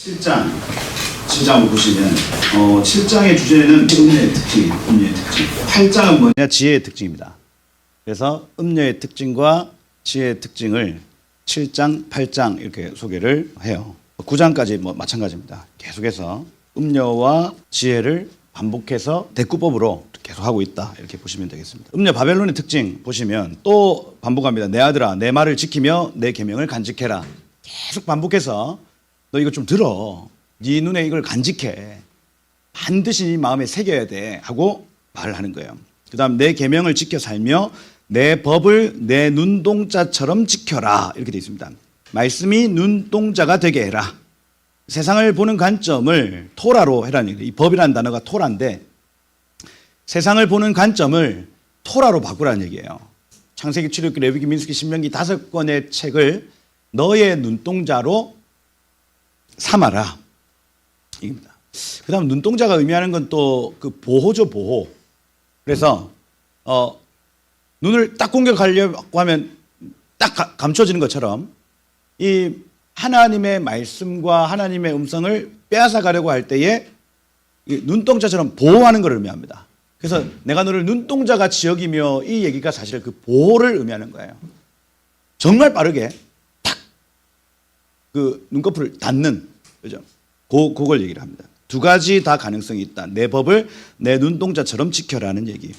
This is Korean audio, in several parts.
7장을 보시면 7장의 주제는 음녀의 특징이에요. 음녀의 특징. 8장은 뭐냐? 지혜의 특징입니다. 그래서 음녀의 특징과 지혜의 특징을 7장, 8장 이렇게 소개를 해요. 9장까지 뭐 마찬가지입니다. 계속해서 음녀와 지혜를 반복해서 대꾸법으로 계속 하고 있다. 이렇게 보시면 되겠습니다. 음녀 바벨론의 특징 보시면 또 반복합니다. 내 아들아, 내 말을 지키며 내 계명을 간직해라. 계속 반복해서 너 이거 좀 들어. 네 눈에 이걸 간직해. 반드시 네 마음에 새겨야 돼. 하고 말을 하는 거예요. 그 다음 내 계명을 지켜 살며 내 법을 내 눈동자처럼 지켜라. 이렇게 되어 있습니다. 말씀이 눈동자가 되게 해라. 세상을 보는 관점을 토라로 해라는 얘기예요. 이 법이라는 단어가 토라인데 세상을 보는 관점을 토라로 바꾸라는 얘기예요. 창세기, 출애굽기, 레위기, 민수기, 신명기 5권의 책을 너의 눈동자로 삼아라. 이겁니다. 그 다음 눈동자가 의미하는 건 또 그 보호죠, 보호. 그래서 눈을 딱 공격하려고 하면 딱 감춰지는 것처럼 이 하나님의 말씀과 하나님의 음성을 빼앗아 가려고 할 때에 눈동자처럼 보호하는 것을 의미합니다. 그래서 내가 너를 눈동자같이 여기며 이 얘기가 사실 그 보호를 의미하는 거예요. 정말 빠르게 탁 그 눈꺼풀을 닫는, 그죠? 그걸 얘기를 합니다. 두 가지 다 가능성이 있다. 내 법을 내 눈동자처럼 지켜라는 얘기.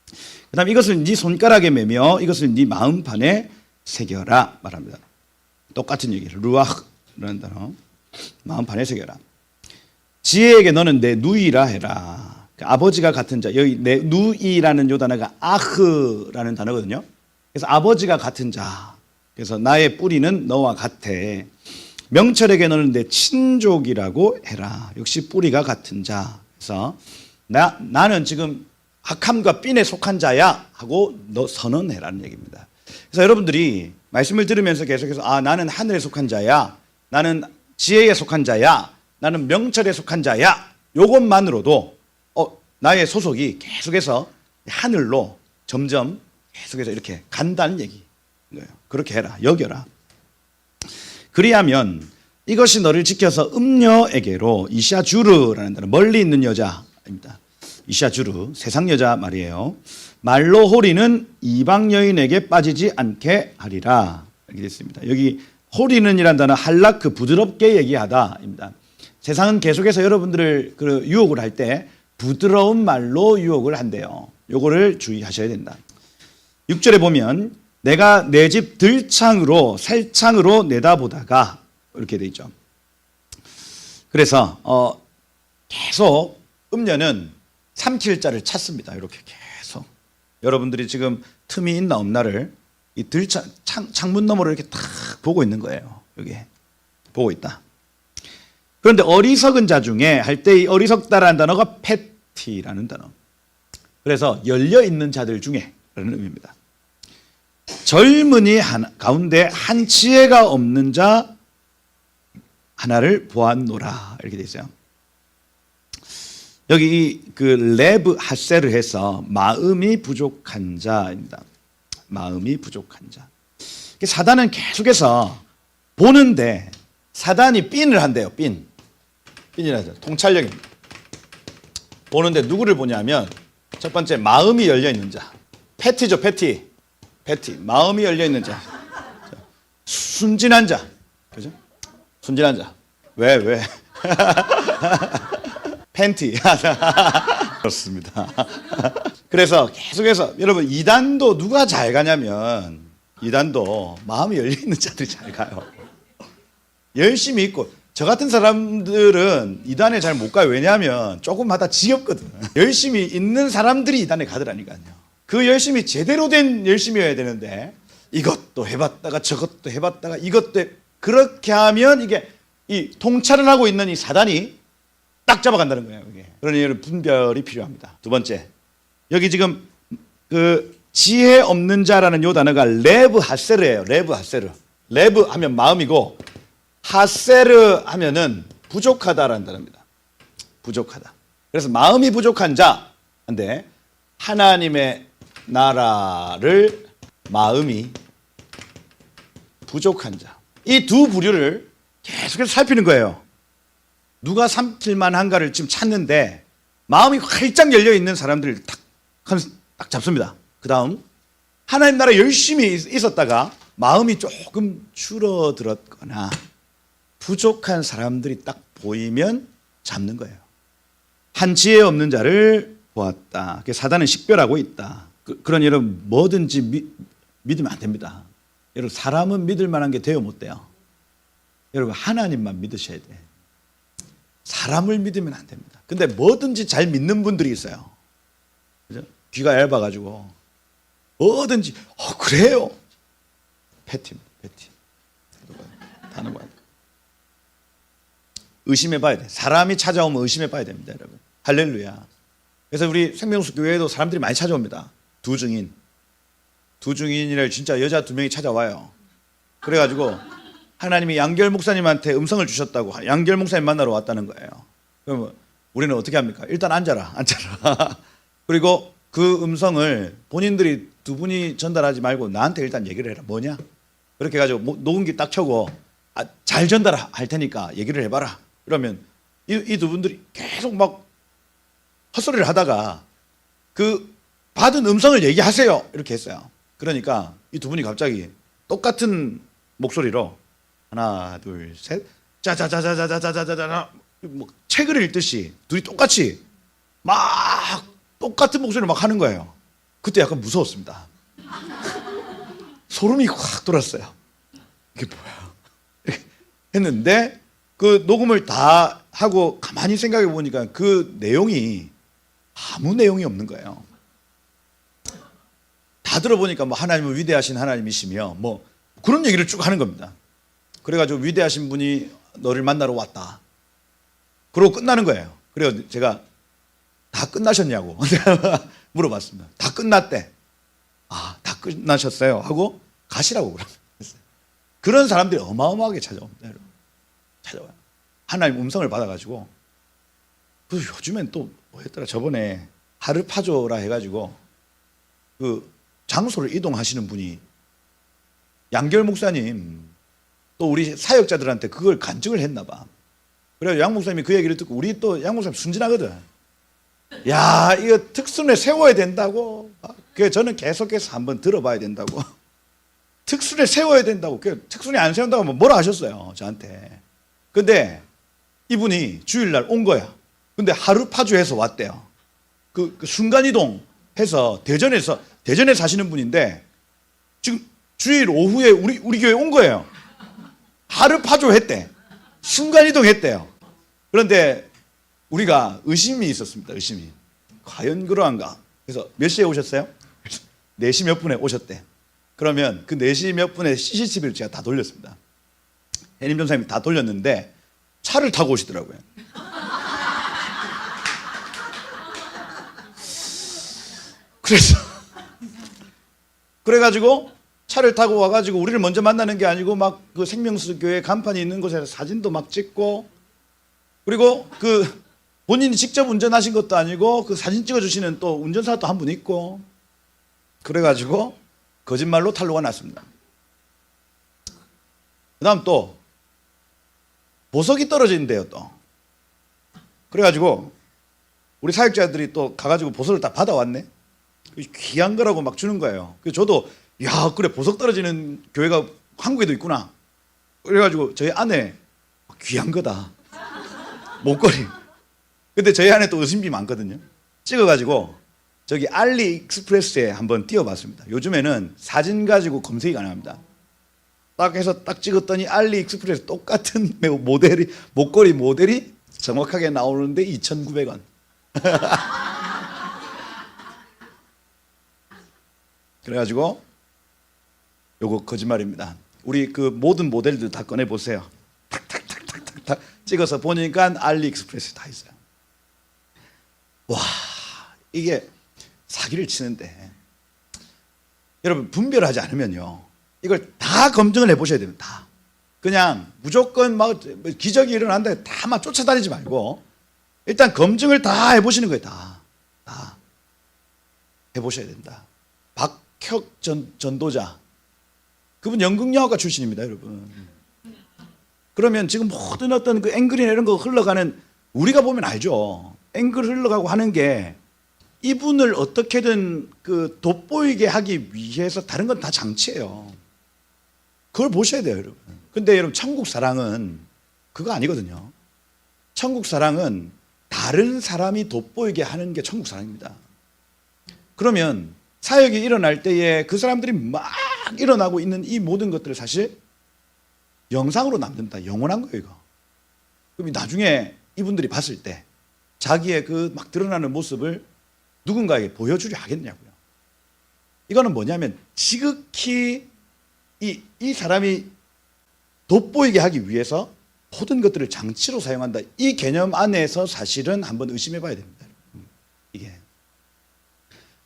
그 다음 이것을 네 손가락에 매며 이것을 네 마음판에 새겨라 말합니다. 똑같은 얘기를 루아흐라는 단어, 마음판에 새겨라. 지혜에게 너는 내 누이라 해라. 아버지가 같은 자. 여기 내 누이라는 요 단어가 아흐라는 단어거든요. 그래서 아버지가 같은 자. 그래서 나의 뿌리는 너와 같아. 명철에게 너는 내 친족이라고 해라. 역시 뿌리가 같은 자. 그래서 나는 지금 악함과 삔에 속한 자야 하고 너 선언해라는 얘기입니다. 그래서 여러분들이 말씀을 들으면서 계속해서 나는 하늘에 속한 자야, 나는 지혜에 속한 자야, 나는 명철에 속한 자야, 요것만으로도 나의 소속이 계속해서 하늘로 점점 계속해서 이렇게 간다는 얘기인 거예요. 그렇게 해라, 여겨라. 그리하면 이것이 너를 지켜서 음녀에게로 이샤주르라는 단어, 멀리 있는 여자입니다. 이샤주르, 세상 여자 말이에요. 말로 호리는 이방 여인에게 빠지지 않게 하리라. 이렇게 됐습니다. 여기 호리는이라는 단어 할라크, 부드럽게 얘기하다입니다. 세상은 계속해서 여러분들을 그 유혹을 할 때 부드러운 말로 유혹을 한대요. 요거를 주의하셔야 된다. 6절에 보면 내가 내 집 들창으로 살창으로 내다보다가 이렇게 돼 있죠. 그래서 계속 음녀는 삼킬 자를 찾습니다. 이렇게 계속 여러분들이 지금 틈이 있나 없나를 이 창문 너머로 이렇게 탁 보고 있는 거예요. 여기 보고 있다. 그런데 어리석은 자 중에 할 때 이 어리석다라는 단어가 패티라는 단어. 그래서 열려 있는 자들 중에라는 의미입니다. 젊은이 가운데 한 지혜가 없는 자 하나를 보았노라. 이렇게 돼 있어요. 여기 그 레브 하세르 해서 마음이 부족한 자입니다. 마음이 부족한 자. 사단은 계속해서 보는데 사단이 삔을 한대요. 삔이라죠. 통찰력입니다. 보는데 누구를 보냐면 첫 번째 마음이 열려 있는 자. 패티죠, 패티. 마음이 열려 있는 자. 순진한 자. 그죠? 순진한 자. 왜? 팬티. 그렇습니다. 그래서 계속해서 여러분 이단도 누가 잘 가냐면 이단도 마음이 열려있는 자들이 잘 가요. 열심히 있고 저 같은 사람들은 이단에 잘 못 가요. 왜냐하면 조금 하다 지겹거든. 열심히 있는 사람들이 이단에 가더라니까요. 그 열심히 제대로 된 열심이어야 되는데 이것도 해봤다가 저것도 해봤다가 이것도 그렇게 하면 이게 이 통찰을 하고 있는 이 사단이 딱 잡아간다는 거예요. 이게. 그러니 분별이 필요합니다. 두 번째, 여기 지금 그 지혜 없는 자라는 요 단어가 레브 하세르예요. 레브 하세르. 레브 하면 마음이고 하세르 하면은 부족하다라는 단어입니다. 부족하다. 그래서 마음이 부족한 자인데 하나님의 나라를 마음이 부족한 자. 이 두 부류를 계속해서 살피는 거예요. 누가 삼킬 만한가를 지금 찾는데 마음이 활짝 열려 있는 사람들을 딱 잡습니다. 그 다음 하나님 나라 열심히 있었다가 마음이 조금 줄어들었거나 부족한 사람들이 딱 보이면 잡는 거예요. 한 지혜 없는 자를 보았다. 사단은 식별하고 있다. 그런 여러분 뭐든지 믿으면 안 됩니다. 여러분 사람은 믿을 만한 게 되어 못 돼요. 여러분 하나님만 믿으셔야 돼. 사람을 믿으면 안 됩니다. 근데 뭐든지 잘 믿는 분들이 있어요. 그죠? 귀가 얇아가지고 뭐든지 그래요. 패티입니다. 패티. 다는 거야. 의심해봐야 돼. 사람이 찾아오면 의심해봐야 됩니다, 여러분. 할렐루야. 그래서 우리 생명수 교회에도 사람들이 많이 찾아옵니다. 두 증인이라 진짜 여자 2명이 찾아와요. 그래가지고 하나님이 양결 목사님한테 음성을 주셨다고 양결 목사님 만나러 왔다는 거예요. 그러면 우리는 어떻게 합니까? 일단 앉아라. 그리고 그 음성을 본인들이 두 분이 전달하지 말고 나한테 일단 얘기를 해라. 뭐냐? 그렇게 해가지고 녹음기 딱 켜고 잘 전달할 테니까 얘기를 해봐라. 그러면 이 두 분들이 계속 막 헛소리를 하다가 그 받은 음성을 얘기하세요. 이렇게 했어요. 그러니까 이 두 분이 갑자기 똑같은 목소리로 하나, 둘, 셋, 짜자자자자자자자자 뭐 책을 읽듯이 둘이 똑같이 막 똑같은 목소리로 막 하는 거예요. 그때 약간 무서웠습니다. 소름이 확 돋았어요. 이게 뭐야? 했는데 그 녹음을 다 하고 가만히 생각해 보니까 그 내용이 아무 내용이 없는 거예요. 다 들어보니까 뭐 하나님은 위대하신 하나님이시며 뭐 그런 얘기를 쭉 하는 겁니다. 그래가지고 위대하신 분이 너를 만나러 왔다. 그러고 끝나는 거예요. 그래서 제가 다 끝나셨냐고 물어봤습니다. 다 끝났대. 다 끝나셨어요 하고 가시라고 그랬어요. 그런 사람들이 어마어마하게 찾아옵니다. 여러분. 찾아와요. 하나님 음성을 받아가지고 그 요즘엔 또 뭐였더라 저번에 하르파조라 해가지고 그 장소를 이동하시는 분이 양결 목사님 또 우리 사역자들한테 그걸 간증을 했나 봐. 그래서 양 목사님이 그 얘기를 듣고 우리 또 양 목사님 순진하거든. 야 이거 특순에 세워야 된다고. 그래서 저는 계속해서 한번 들어봐야 된다고. 특순에 세워야 된다고. 특순에 안 세운다고 하면 뭐라 하셨어요 저한테. 근데 이분이 주일날 온 거야. 근데 하루파주에서 왔대요. 그 순간이동 해서 대전에 사시는 분인데 지금 주일 오후에 우리 교회에 온 거예요. 하루파주 했대. 순간이동 했대요. 그런데 우리가 의심이 있었습니다. 의심이. 과연 그러한가? 그래서 몇 시에 오셨어요? 4시 몇 분에 오셨대. 그러면 그 4시 몇 분에 CCTV를 제가 다 돌렸습니다. 해림 전사님이 다 돌렸는데 차를 타고 오시더라고요. 그래가지고 차를 타고 와가지고 우리를 먼저 만나는 게 아니고 막 그 생명수 교회 간판이 있는 곳에서 사진도 막 찍고 그리고 그 본인이 직접 운전하신 것도 아니고 그 사진 찍어주시는 또 운전사 또 한 분 있고 그래가지고 거짓말로 탄로가 났습니다. 그 다음 또 보석이 떨어진대요 또. 그래가지고 우리 사역자들이 또 가가지고 보석을 다 받아왔네. 귀한 거라고 막 주는 거예요. 그래서 저도 야 그래 보석 떨어지는 교회가 한국에도 있구나. 그래가지고 저희 아내 귀한 거다. 목걸이. 근데 저희 안에 또 의심이 많거든요. 찍어가지고 저기 알리익스프레스에 한번 띄워봤습니다. 요즘에는 사진 가지고 검색이 가능합니다. 딱 해서 딱 찍었더니 알리익스프레스 똑같은 목걸이 모델이 정확하게 나오는데 2,900원. 그래가지고 요거 거짓말입니다. 우리 그 모든 모델들 다 꺼내 보세요. 탁탁탁탁탁 찍어서 보니까 알리익스프레스 다 있어요. 와 이게 사기를 치는데 여러분 분별하지 않으면요 이걸 다 검증을 해보셔야 됩니다. 다. 그냥 무조건 막 기적이 일어난다 다 막 쫓아다니지 말고 일단 검증을 다 해보시는 거예요. 다 해보셔야 된다. 박혁 전도자 그분 연극영화과 출신입니다. 여러분 그러면 지금 모든 어떤 그 앵글이나 이런 거 흘러가는, 우리가 보면 알죠. 앵글 흘러가고 하는 게 이분을 어떻게든 그 돋보이게 하기 위해서 다른 건 다 장치예요. 그걸 보셔야 돼요, 여러분. 근데 여러분, 천국 사랑은 그거 아니거든요. 천국 사랑은 다른 사람이 돋보이게 하는 게 천국 사랑입니다. 그러면 사역이 일어날 때에 그 사람들이 막 일어나고 있는 이 모든 것들을 사실 영상으로 남는다. 영원한 거예요, 이거. 그럼 나중에 이분들이 봤을 때 자기의 그 막 드러나는 모습을 누군가에게 보여주려 하겠냐고요. 이거는 뭐냐면 지극히 이 사람이 돋보이게 하기 위해서 모든 것들을 장치로 사용한다. 이 개념 안에서 사실은 한번 의심해 봐야 됩니다. 이게.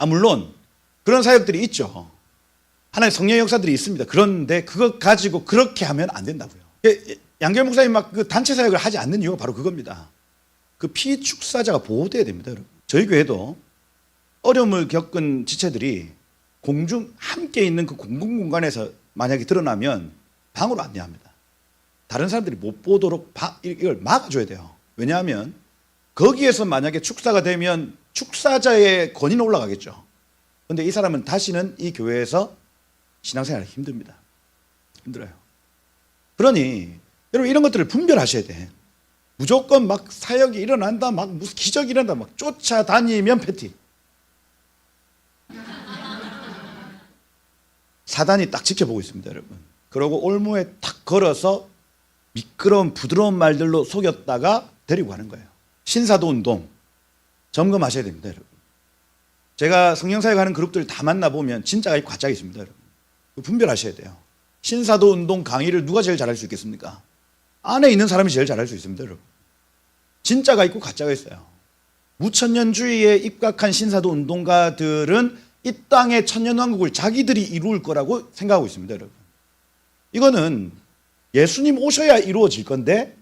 물론 그런 사역들이 있죠. 하나의 성령 역사들이 있습니다. 그런데 그것 가지고 그렇게 하면 안 된다고요. 양결 목사님 막 그 단체 사역을 하지 않는 이유가 바로 그겁니다. 그 피축사자가 보호돼야 됩니다, 여러분. 저희 교회도 어려움을 겪은 지체들이 공중 함께 있는 그 공공 공간에서 만약에 드러나면 방으로 안내합니다. 다른 사람들이 못 보도록 이걸 막아줘야 돼요. 왜냐하면 거기에서 만약에 축사가 되면 축사자의 권위는 올라가겠죠. 그런데 이 사람은 다시는 이 교회에서 신앙생활이 힘듭니다. 힘들어요. 그러니 여러분, 이런 것들을 분별하셔야 돼. 무조건 막 사역이 일어난다, 막 무슨 기적이 일어난다, 막 쫓아다니면 패티. 사단이 딱 지켜보고 있습니다, 여러분. 그러고 올무에 탁 걸어서 미끄러운 부드러운 말들로 속였다가 데리고 가는 거예요. 신사도 운동 점검하셔야 됩니다, 여러분. 제가 성령사역하는 그룹들 다 만나보면 진짜가 있고 가짜가 있습니다, 여러분. 분별하셔야 돼요. 신사도 운동 강의를 누가 제일 잘할 수 있겠습니까? 안에 있는 사람이 제일 잘할 수 있습니다, 여러분. 진짜가 있고 가짜가 있어요. 무천년주의에 입각한 신사도 운동가들은 이 땅의 천년왕국을 자기들이 이룰 거라고 생각하고 있습니다, 여러분. 이거는 예수님 오셔야 이루어질 건데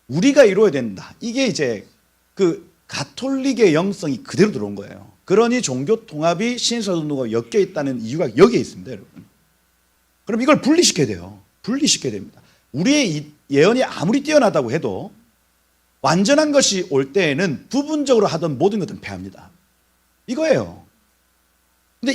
우리가 이루어야 된다. 이게 이제 그 가톨릭의 영성이 그대로 들어온 거예요. 그러니 종교 통합이 신사도 운동과 엮여 있다는 이유가 여기에 있습니다, 여러분. 그럼 이걸 분리시켜야 돼요. 분리시켜야 됩니다. 우리의 이 예언이 아무리 뛰어나다고 해도 완전한 것이 올 때에는 부분적으로 하던 모든 것들은 패합니다. 이거예요. 근데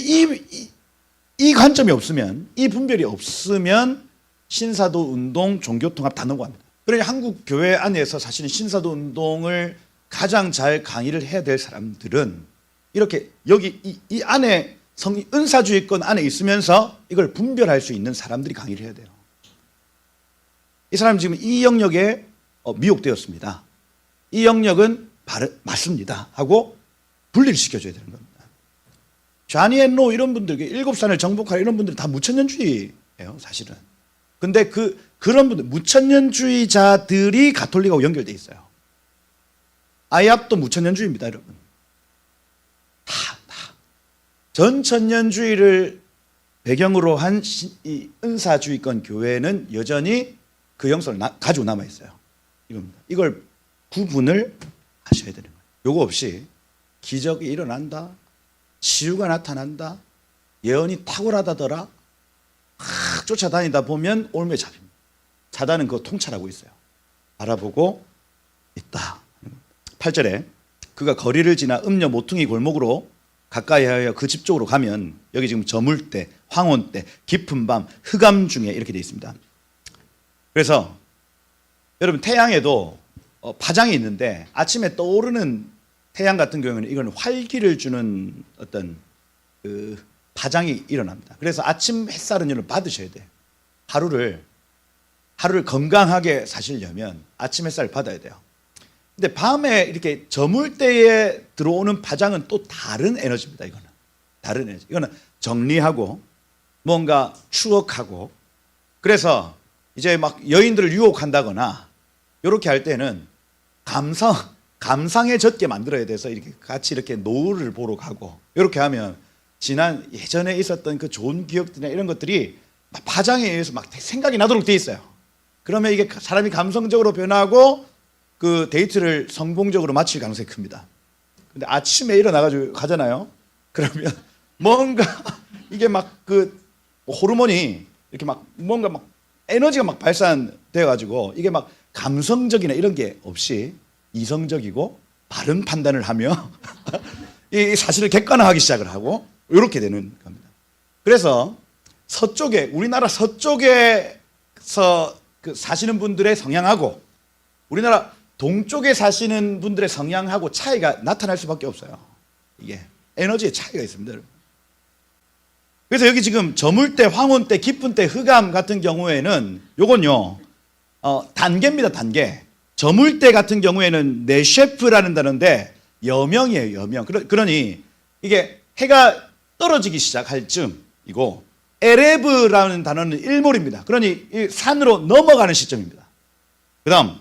이 관점이 없으면, 이 분별이 없으면 신사도 운동, 종교통합 다 넘어갑니다. 그러니 한국 교회 안에서 사실은 신사도 운동을 가장 잘 강의를 해야 될 사람들은 이렇게 여기 이 안에 은사주의권 안에 있으면서 이걸 분별할 수 있는 사람들이 강의를 해야 돼요. 이 사람 지금 이 영역에 미혹되었습니다. 이 영역은 맞습니다 하고 분리를 시켜줘야 되는 겁니다. 쟈니 앤로 이런 분들, 일곱산을 정복하라 이런 분들은 다 무천년주의예요, 사실은. 근데 그런 분들, 무천년주의자들이 가톨릭하고 연결돼 있어요. 아이압도 무천년주의입니다, 여러분. 다. 전천년주의를 배경으로 한 이 은사주의권 교회는 여전히 그 영성을 가지고 남아 있어요. 이겁니다. 이걸 구분을 하셔야 되는 거예요. 요거 없이 기적이 일어난다, 치유가 나타난다, 예언이 탁월하다더라, 막 쫓아다니다 보면 올무에 잡힙니다. 사단은 그거 통찰하고 있어요. 바라보고 있다. 8절에 그가 거리를 지나 음녀 모퉁이 골목으로 가까이 하여 그 집 쪽으로 가면, 여기 지금 저물 때, 황혼 때, 깊은 밤, 흑암 중에 이렇게 되어 있습니다. 그래서 여러분, 태양에도 파장이 있는데 아침에 떠오르는 태양 같은 경우는 이건 활기를 주는 어떤 그 파장이 일어납니다. 그래서 아침 햇살은 여러분 받으셔야 돼요. 하루를 건강하게 사시려면 아침 햇살을 받아야 돼요. 근데 밤에 이렇게 저물 때에 들어오는 파장은 또 다른 에너지입니다. 이거는 다른 에너지. 이거는 정리하고 뭔가 추억하고, 그래서 이제 막 여인들을 유혹한다거나 이렇게 할 때는 감상에 젖게 만들어야 돼서 이렇게 같이 이렇게 노을을 보러 가고, 이렇게 하면 지난 예전에 있었던 그 좋은 기억들이나 이런 것들이 막 파장에 의해서 막 생각이 나도록 돼 있어요. 그러면 이게 사람이 감성적으로 변하고 그 데이트를 성공적으로 마칠 가능성이 큽니다. 근데 아침에 일어나가지고 가잖아요. 그러면 뭔가 이게 막 그 호르몬이 이렇게 막 뭔가 막 에너지가 막 발산 돼가지고 이게 막 감성적이나 이런 게 없이 이성적이고 바른 판단을 하며 이 사실을 객관화하기 시작을 하고 이렇게 되는 겁니다. 그래서 서쪽에 우리나라 서쪽에서 그 사시는 분들의 성향하고 우리나라 동쪽에 사시는 분들의 성향하고 차이가 나타날 수밖에 없어요. 이게 에너지의 차이가 있습니다. 여러분. 그래서 여기 지금 저물 때, 황혼 때, 깊은 때, 흑암 같은 경우에는 요건요 단계입니다. 단계. 저물 때 같은 경우에는 네셰프라는 단어인데 여명이에요. 여명. 그러니 이게 해가 떨어지기 시작할 즈음이고 에레브라는 단어는 일몰입니다. 그러니 이 산으로 넘어가는 시점입니다. 그 다음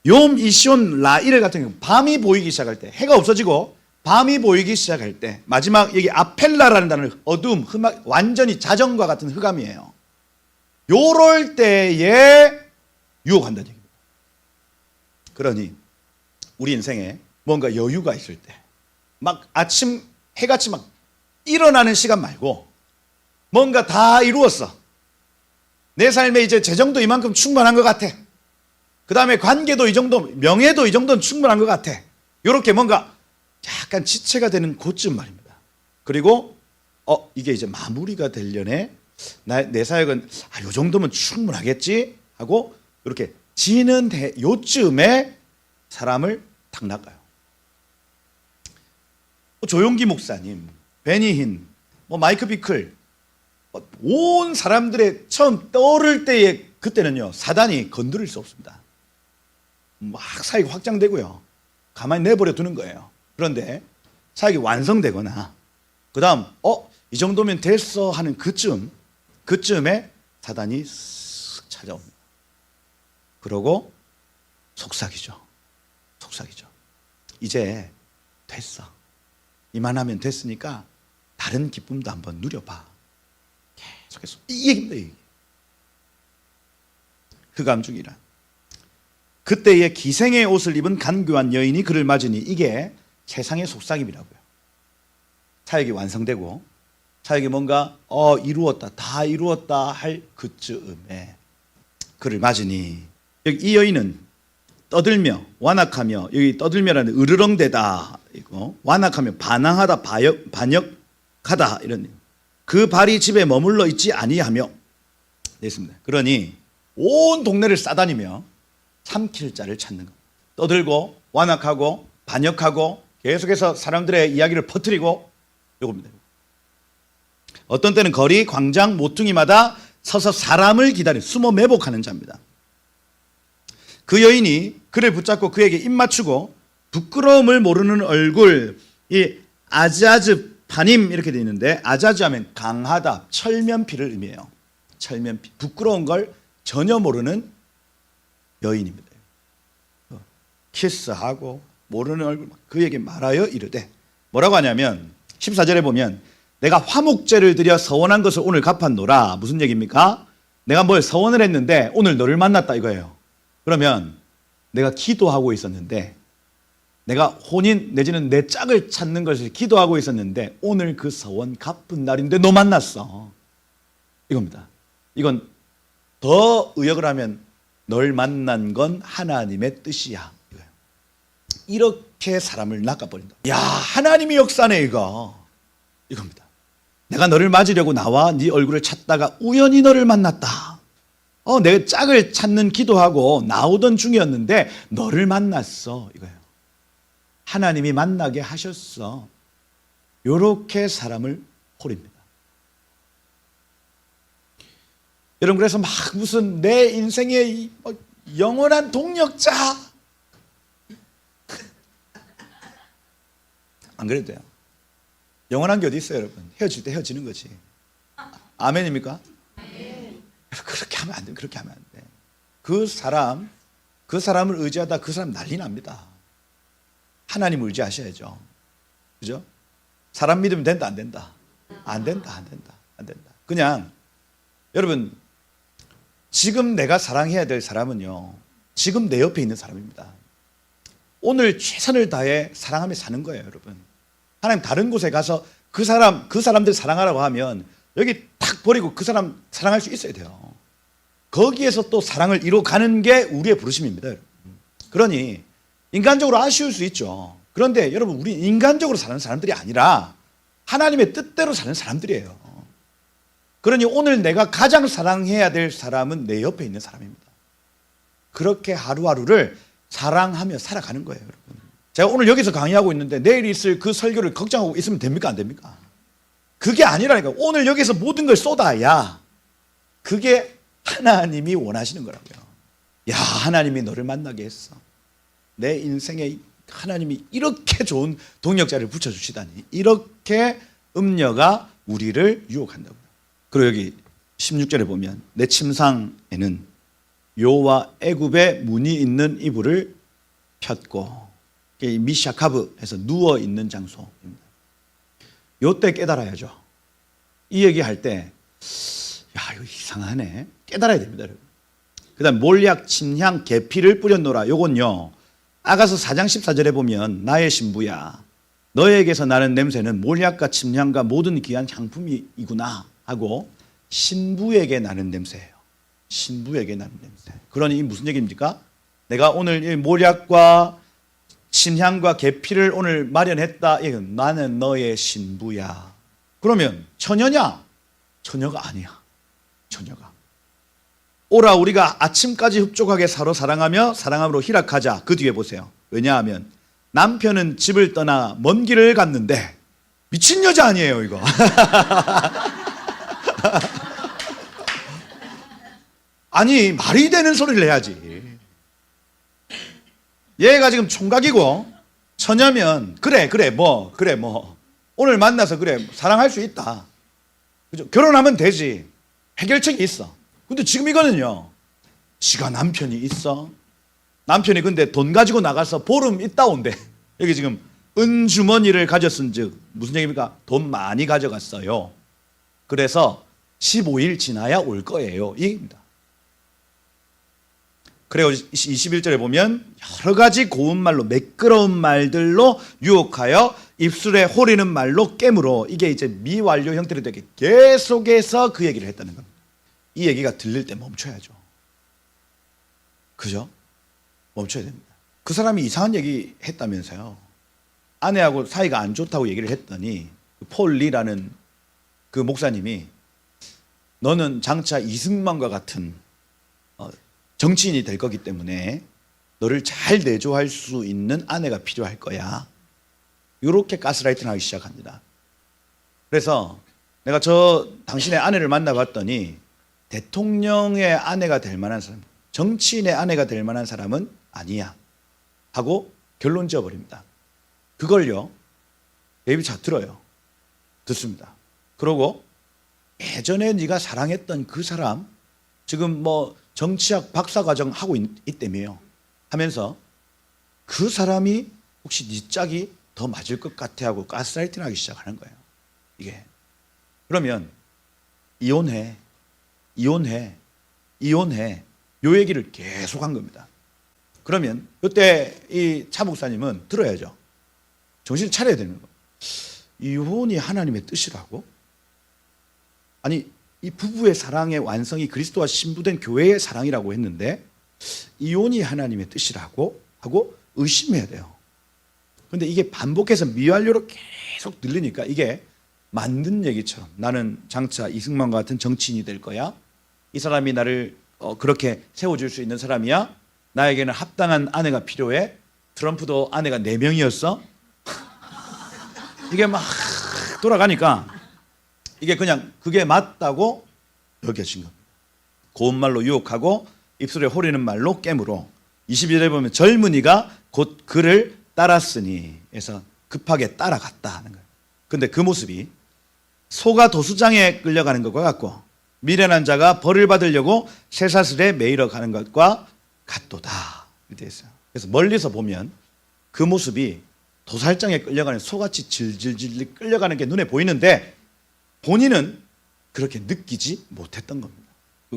욤, 이시온, 라일 같은 경우 밤이 보이기 시작할 때, 해가 없어지고 밤이 보이기 시작할 때, 마지막 여기 아펠라라는 단어는 어둠, 흑암, 완전히 자정과 같은 흑암이에요. 요럴 때에 유혹한다는 얘기입니다. 그러니 우리 인생에 뭔가 여유가 있을 때, 막 아침 해같이 막 일어나는 시간 말고 뭔가 다 이루었어. 내 삶에 이제 재정도 이만큼 충분한 것 같아. 그 다음에 관계도 이 정도, 명예도 이 정도는 충분한 것 같아. 이렇게 뭔가 약간 지체가 되는 그쯤 말입니다. 그리고 이게 이제 마무리가 되려네. 내 사역은 요 정도면 충분하겠지 하고 이렇게 지는 요쯤에 사람을 탁 낚아요. 조용기 목사님, 베니힌, 마이크 비클, 온 사람들의 처음 떠오를 때에 그때는요 사단이 건드릴 수 없습니다. 막 사역이 확장되고요 가만히 내버려 두는 거예요. 그런데 사역이 완성되거나 그 다음 이 정도면 됐어 하는 그쯤에 사단이 쓱 찾아옵니다. 그러고 속삭이죠. 이제 됐어. 이만하면 됐으니까 다른 기쁨도 한번 누려봐. 계속해서 이 얘기입니다. 이 얘기. 흑암중이란 그때에 기생의 옷을 입은 간교한 여인이 그를 맞으니 이게 세상의 속삭임이라고요. 사역이 완성되고 사역이 뭔가 이루었다, 다 이루었다 할 그쯤에 그를 맞으니 여기 이 여인은 떠들며 완악하며, 여기 떠들며라는 으르렁대다 이거 완악하며 반항하다, 반역하다 이런 그 발이 집에 머물러 있지 아니하며 됐습니다. 그러니 온 동네를 싸다니며 삼킬 자를 찾는 겁니다. 떠들고 완악하고 반역하고 계속해서 사람들의 이야기를 퍼뜨리고 요겁니다. 어떤 때는 거리, 광장, 모퉁이마다 서서 사람을 기다리는 숨어 매복하는 자입니다. 그 여인이 그를 붙잡고 그에게 입 맞추고 부끄러움을 모르는 얼굴, 이 아자즈 파님 이렇게 되어 있는데 아자즈 하면 강하다, 철면피를 의미해요. 철면피, 부끄러운 걸 전혀 모르는 여인입니다. 키스하고 모르는 얼굴 그에게 말하여 이르되 뭐라고 하냐면 14절에 보면 내가 화목제를 드려 서원한 것을 오늘 갚았노라. 무슨 얘기입니까? 내가 뭘 서원을 했는데 오늘 너를 만났다 이거예요. 그러면 내가 기도하고 있었는데 내가 혼인 내지는 내 짝을 찾는 것을 기도하고 있었는데 오늘 그 서원 갚은 날인데 너 만났어. 이겁니다. 이건 더 의역을 하면 널 만난 건 하나님의 뜻이야. 이렇게 사람을 낚아버린다. 야, 하나님의 역사네 이겁니다. 내가 너를 맞으려고 나와 네 얼굴을 찾다가 우연히 너를 만났다. 내 짝을 찾는 기도하고 나오던 중이었는데 너를 만났어 이거예요. 하나님이 만나게 하셨어. 이렇게 사람을 호립니다. 여러분 그래서 막 무슨 내 인생의 영원한 동력자 안 그래도 돼요. 영원한 게 어디 있어요 여러분. 헤어질 때 헤어지는 거지. 아멘입니까? 그렇게 하면 안 돼. 그렇게 하면 안 돼. 그 사람을 의지하다 그 사람 난리 납니다. 하나님을 의지하셔야죠. 그죠? 사람 믿으면 된다 안 된다? 안 된다. 그냥 여러분 지금 내가 사랑해야 될 사람은요 지금 내 옆에 있는 사람입니다. 오늘 최선을 다해 사랑하며 사는 거예요 여러분. 하나님 다른 곳에 가서 그 사람들 사랑하라고 하면 여기 탁 버리고 그 사람 사랑할 수 있어야 돼요. 거기에서 또 사랑을 이루어가는 게 우리의 부르심입니다. 여러분. 그러니 인간적으로 아쉬울 수 있죠. 그런데 여러분, 우리 인간적으로 사는 사람들이 아니라 하나님의 뜻대로 사는 사람들이에요. 그러니 오늘 내가 가장 사랑해야 될 사람은 내 옆에 있는 사람입니다. 그렇게 하루하루를 사랑하며 살아가는 거예요, 여러분. 제가 오늘 여기서 강의하고 있는데 내일 있을 그 설교를 걱정하고 있으면 됩니까? 안 됩니까? 그게 아니라니까. 오늘 여기서 모든 걸 쏟아야 그게 하나님이 원하시는 거라고요. 야, 하나님이 너를 만나게 했어. 내 인생에 하나님이 이렇게 좋은 동력자를 붙여주시다니. 이렇게 음녀가 우리를 유혹한다고요. 그리고 여기 16절에 보면 내 침상에는 요와 애굽의 문이 있는 이불을 폈고, 미샤카브에서 누워 있는 장소입니다. 요때 깨달아야죠. 이 얘기할 때, 야, 이거 이상하네. 깨달아야 됩니다, 여러분. 그다음 몰약, 침향, 계피를 뿌렸노라. 요건요, 아가서 4장 14절에 보면 나의 신부야, 너에게서 나는 냄새는 몰약과 침향과 모든 귀한 향품이구나 하고 신부에게 나는 냄새예요. 신부에게 나는 냄새. 그러니 무슨 얘기입니까? 내가 오늘 이 몰약과 침향과 계피를 오늘 마련했다. 나는 너의 신부야. 그러면 처녀냐? 처녀가 아니야. 처녀가. 오라 우리가 아침까지 흡족하게 서로 사랑하며 사랑함으로 희락하자. 그 뒤에 보세요. 왜냐하면 남편은 집을 떠나 먼 길을 갔는데, 미친 여자 아니에요 이거. 아니, 말이 되는 소리를 해야지. 얘가 지금 총각이고 처녀면 그래 뭐 오늘 만나서 그래 사랑할 수 있다. 그죠? 결혼하면 되지. 해결책이 있어. 근데 지금 이거는요, 지가 남편이 있어. 남편이 근데 돈 가지고 나가서 보름 있다 온대. 여기 지금 은주머니를 가졌은즉 무슨 얘기입니까? 돈 많이 가져갔어요. 그래서 15일 지나야 올 거예요. 이 얘기입니다. 그래요. 21절에 보면 여러 가지 고운 말로, 매끄러운 말들로 유혹하여 입술에 호리는 말로 깨물어. 이게 이제 미완료 형태로 되게 계속해서 그 얘기를 했다는 겁니다. 이 얘기가 들릴 때 멈춰야죠. 그죠? 멈춰야 됩니다. 그 사람이 이상한 얘기 했다면서요. 아내하고 사이가 안 좋다고 얘기를 했더니 폴 리라는 그 목사님이 너는 장차 이승만과 같은 정치인이 될 거기 때문에 너를 잘 내조할 수 있는 아내가 필요할 거야. 이렇게 가스라이팅 하기 시작합니다. 그래서 내가 당신의 아내를 만나봤더니 대통령의 아내가 될 만한 사람, 정치인의 아내가 될 만한 사람은 아니야 하고 결론 지어버립니다. 그걸요, 데이비드 잘 들어요. 듣습니다. 그러고 예전에 네가 사랑했던 그 사람 지금 뭐 정치학 박사과정 하고 있다며요 하면서 그 사람이 혹시 네 짝이 더 맞을 것 같아 하고 가스라이팅 하기 시작하는 거예요. 이게 그러면 이혼해 요 얘기를 계속 한 겁니다. 그러면 그때 이 차 목사님은 들어야죠. 정신을 차려야 되는 거. 이혼이 하나님의 뜻이라고? 아니, 이 부부의 사랑의 완성이 그리스도와 신부된 교회의 사랑이라고 했는데 이혼이 하나님의 뜻이라고 하고 의심해야 돼요. 그런데 이게 반복해서 미완료로 계속 들리니까 이게 만든 얘기처럼 나는 장차 이승만과 같은 정치인이 될 거야. 이 사람이 나를 그렇게 세워줄 수 있는 사람이야. 나에게는 합당한 아내가 필요해. 트럼프도 아내가 4명이었어. 이게 막 돌아가니까 이게 그냥 그게 맞다고 여겨진 겁니다. 고운 말로 유혹하고 입술에 호리는 말로 깨물어. 22절에 보면 젊은이가 곧 그를 따랐으니 해서 급하게 따라갔다 하는 거예요. 근데 그 모습이 소가 도수장에 끌려가는 것과 같고 미련한 자가 벌을 받으려고 쇠사슬에 매이러 가는 것과 같도다 이렇게 있어요. 그래서 멀리서 보면 그 모습이 도살장에 끌려가는 소같이 질질질 끌려가는 게 눈에 보이는데 본인은 그렇게 느끼지 못했던 겁니다.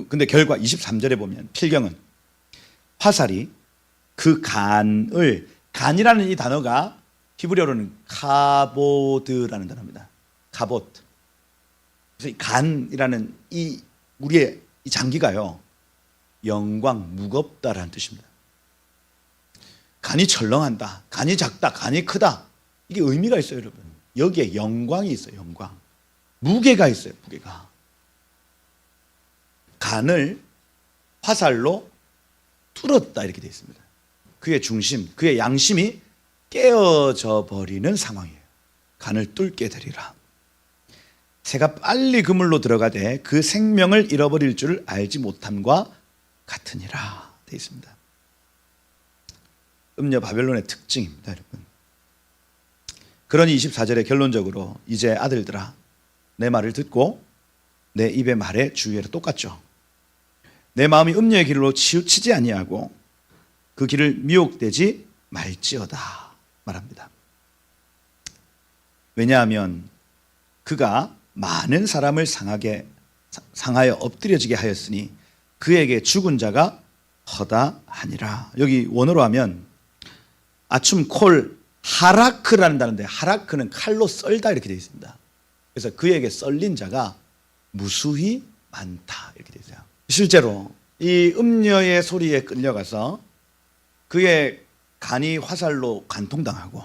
근데 결과 23절에 보면 필경은 화살이 그 간이라는 이 단어가 히브리어로는 카보드라는 단어입니다. 카보드. 그래서 이 간이라는 이 우리의 이 장기가요, 영광, 무겁다라는 뜻입니다. 간이 철렁한다, 간이 작다, 간이 크다. 이게 의미가 있어요, 여러분. 여기에 영광이 있어요, 영광. 무게가 있어요, 무게가. 간을 화살로 뚫었다 이렇게 되어 있습니다. 그의 중심, 그의 양심이 깨어져 버리는 상황이에요. 간을 뚫게 되리라. 새가 빨리 그물로 들어가되 그 생명을 잃어버릴 줄을 알지 못함과 같으니라 되어 있습니다. 음녀 바벨론의 특징입니다, 여러분. 그러니 24절에 결론적으로 이제 아들들아 내 말을 듣고 내 입의 말에 주의해라. 똑같죠. 내 마음이 음녀의 길로 치우치지 아니하고 그 길을 미혹되지 말지어다 말합니다. 왜냐하면 그가 많은 사람을 상하여 엎드려지게 하였으니 그에게 죽은 자가 허다하니라. 여기 원어로 하면 아춤 콜 하라크라는 단어인데 하라크는 칼로 썰다 이렇게 되어 있습니다. 그래서 그에게 썰린 자가 무수히 많다 이렇게 되어 있어요. 실제로 이 음녀의 소리에 끌려가서 그의 간이 화살로 간통당하고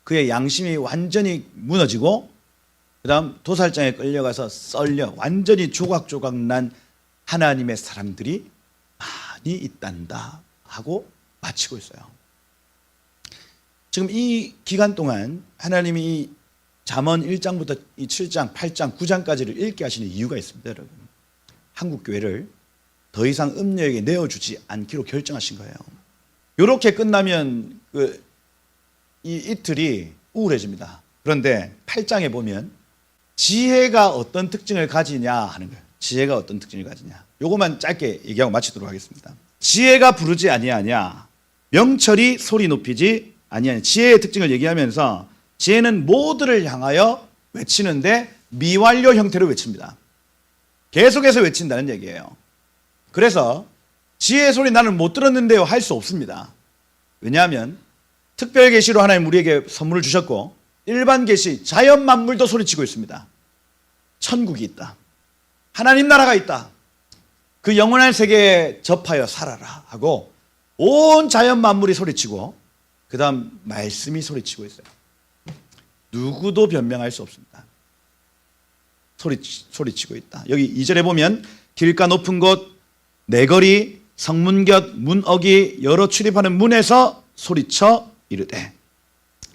그의 양심이 완전히 무너지고 그 다음 도살장에 끌려가서 썰려 완전히 조각조각 난 하나님의 사람들이 많이 있단다 하고 마치고 있어요. 지금 이 기간 동안 하나님이 잠언 1장부터 이 7장, 8장, 9장까지를 읽게 하시는 이유가 있습니다, 여러분. 한국 교회를 더 이상 음녀에게 내어주지 않기로 결정하신 거예요. 이렇게 끝나면 이 이틀이 우울해집니다. 그런데 8장에 보면 지혜가 어떤 특징을 가지냐 하는 거예요. 지혜가 어떤 특징을 가지냐. 요것만 짧게 얘기하고 마치도록 하겠습니다. 지혜가 부르지 아니하냐, 명철이 소리 높이지 아니하냐. 지혜의 특징을 얘기하면서 지혜는 모두를 향하여 외치는데 미완료 형태로 외칩니다. 계속해서 외친다는 얘기예요. 그래서 지혜의 소리 나는 못 들었는데요 할 수 없습니다. 왜냐하면 특별 계시로 하나님 우리에게 선물을 주셨고 일반 계시, 자연 만물도 소리치고 있습니다. 천국이 있다. 하나님 나라가 있다. 그 영원한 세계에 접하여 살아라 하고 온 자연 만물이 소리치고 그 다음 말씀이 소리치고 있어요. 누구도 변명할 수 없습니다. 소리치고 있다. 여기 2절에 보면 길가 높은 곳, 내거리, 성문 곁, 문어기, 여러 출입하는 문에서 소리쳐 이르되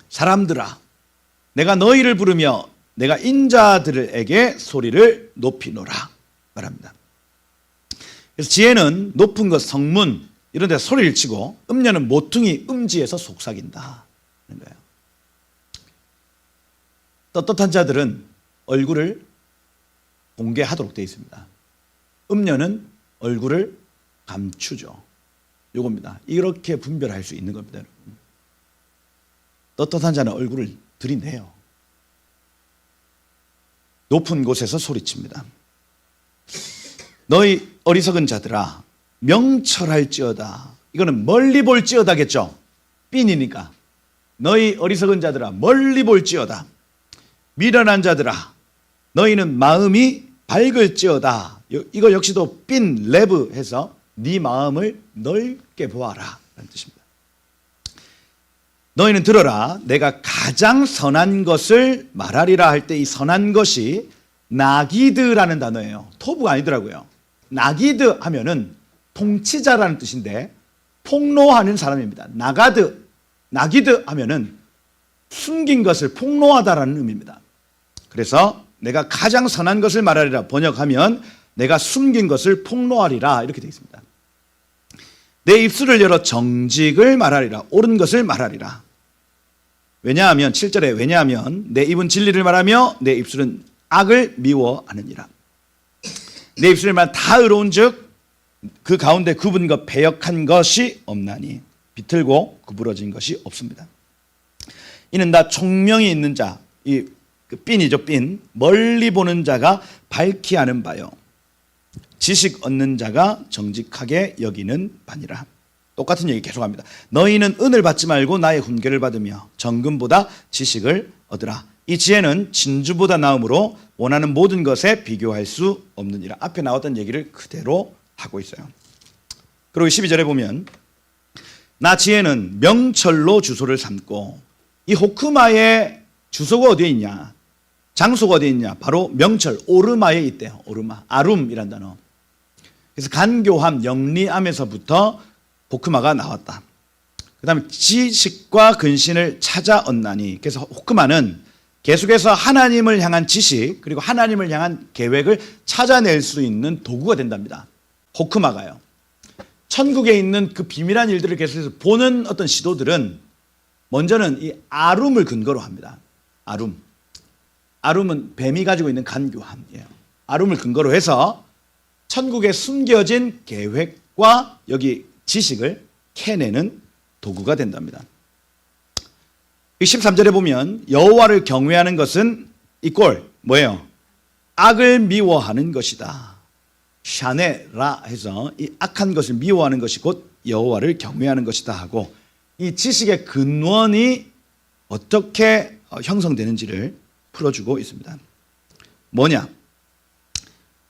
사람들아 내가 너희를 부르며 내가 인자들에게 소리를 높이노라 말합니다. 그래서 지혜는 높은 것, 성문 이런 데 소리를 치고 음녀는 모퉁이 음지에서 속삭인다 하는 거예요. 떳떳한 자들은 얼굴을 공개하도록 되어 있습니다. 음녀는 얼굴을 감추죠. 요겁니다. 이렇게 분별할 수 있는 겁니다, 여러분. 떳떳한 자는 얼굴을 들이내요. 높은 곳에서 소리칩니다. 너희 어리석은 자들아 명철할지어다. 이거는 멀리 볼지어다겠죠. 삔이니까. 너희 어리석은 자들아 멀리 볼지어다. 미련한 자들아 너희는 마음이 밝을지어다. 이거 역시도 삔 레브 해서 네 마음을 넓게 보아라 라는 뜻입니다. 너희는 들어라. 내가 가장 선한 것을 말하리라 할 때 이 선한 것이 나기드라는 단어예요. 토부가 아니더라고요. 나기드 하면은 통치자라는 뜻인데 폭로하는 사람입니다. 나기드 하면은 숨긴 것을 폭로하다라는 의미입니다. 그래서 내가 가장 선한 것을 말하리라 번역하면 내가 숨긴 것을 폭로하리라 이렇게 되어 있습니다. 내 입술을 열어 정직을 말하리라. 옳은 것을 말하리라. 왜냐하면 7절에 왜냐하면 내 입은 진리를 말하며 내 입술은 악을 미워하느니라. 내 입술을 말 다 의로운 즉 그 가운데 굽은 것 배역한 것이 없나니 비틀고 구부러진 것이 없습니다. 이는 다 총명이 있는 자, 이 삔이죠, 삔. 멀리 보는 자가 밝히 아는 바요. 지식 얻는 자가 정직하게 여기는 바니라. 똑같은 얘기 계속합니다. 너희는 은을 받지 말고 나의 훈계를 받으며 정금보다 지식을 얻으라. 이 지혜는 진주보다 나음으로 원하는 모든 것에 비교할 수 없느니라. 앞에 나왔던 얘기를 그대로 하고 있어요. 그리고 12절에 보면 나 지혜는 명철로 주소를 삼고 이 호크마의 주소가 어디에 있냐? 장소가 어디에 있냐? 바로 명철 오르마에 있대요. 오르마. 아룸이란 단어. 그래서 간교함, 영리함에서부터 호크마가 나왔다. 그 다음에 지식과 근신을 찾아 얻나니. 그래서 호크마는 계속해서 하나님을 향한 지식 그리고 하나님을 향한 계획을 찾아낼 수 있는 도구가 된답니다. 호크마가요. 천국에 있는 그 비밀한 일들을 계속해서 보는 어떤 시도들은 먼저는 이 아룸을 근거로 합니다. 아룸. 아룸은 뱀이 가지고 있는 간교함이에요. 아룸을 근거로 해서 천국에 숨겨진 계획과 여기 지식을 캐내는 도구가 된답니다. 13절에 보면 여호와를 경외하는 것은 이꼴 뭐예요? 악을 미워하는 것이다. 샤네라 해서 이 악한 것을 미워하는 것이 곧 여호와를 경외하는 것이다 하고 이 지식의 근원이 어떻게 형성되는지를 풀어주고 있습니다. 뭐냐?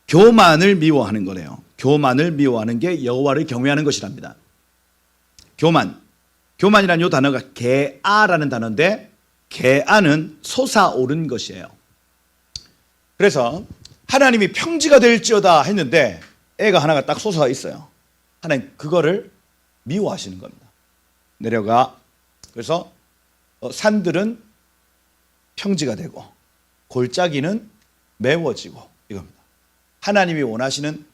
교만을 미워하는 거래요. 교만을 미워하는 게 여호와를 경외하는 것이랍니다. 교만이라는 이 단어가 개아라는 단어인데 개아는 솟아오른 것이에요. 그래서 하나님이 평지가 될지어다 했는데 애가 하나가 딱 솟아 있어요. 하나님 그거를 미워하시는 겁니다. 내려가. 그래서 산들은 평지가 되고 골짜기는 메워지고 이겁니다. 하나님이 원하시는